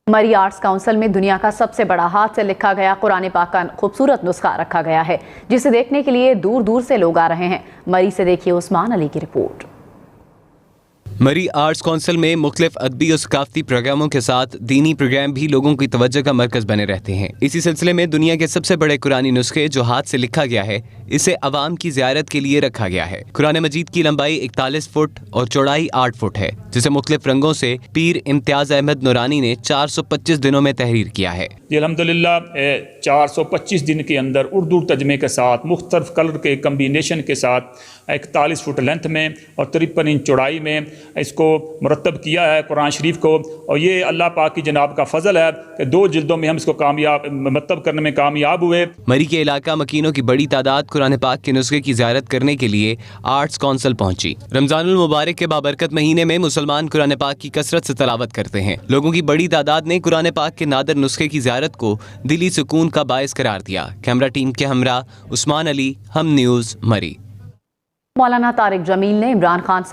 मरी arts council में दुनिया का सबसे बड़ा हाथ से लिखा गया कुरान पाक का खूबसूरत नुस्खा रखा गया है, जिसे देखने के लिए दूर दूर से लोग आ रहे हैं। मरी से देखिए उस्मान अली की रिपोर्ट। मरी आर्ट्स काउंसिल में मुख्तलिफ अदबी और सकाफती प्रोग्रामों के साथ दीनी प्रोग्राम भी लोगों की तवज्जो का मरकज बने रहते हैं। इसी सिलसिले में दुनिया के सबसे बड़े कुरानी नुस्खे जो हाथ से लिखा गया है, इसे अवाम की ज़ियारत के लिए रखा गया है। कुरान मजीद की लंबाई 41 फुट और चौड़ाई 8 फुट है, जिसे मुख्तलिफ रंगों से पीर इम्तियाज अहमद नूरानी ने 425 दिनों में तहरीर किया है। अल्हम्दुलिल्लाह 425 दिन के अंदर उर्दू तर्जमे के साथ मुख्तलिफ कलर के कम्बिनेशन के साथ 41 फुट लेंथ में और 53 इंच चौड़ाई में इसको मुरतब किया है कुरान शरीफ को। और ये अल्लाह पाक की जनाब का फजल है कि 2 जिल्दों में हम इसको मुरतब करने में कामयाब हुए। मरी के इलाका मकीनों की बड़ी तादाद कुरान पाक के नुस्खे की ज़ियारत करने के लिए आर्ट्स काउंसिल पहुंची। रमजानुल मुबारक के बाबरकत महीने में मुसलमान कुरान पाक की कसरत से तलावत करते हैं। लोगों की बड़ी तादाद ने कुरान पाक के नादर नुस्खे की ज़ियारत को दिली सुकून का बायस करार दिया। कैमरा टीम के हमरा उस्मान अली, हम न्यूज़, मरी। मौलाना तारिक जमील ने इमरान खान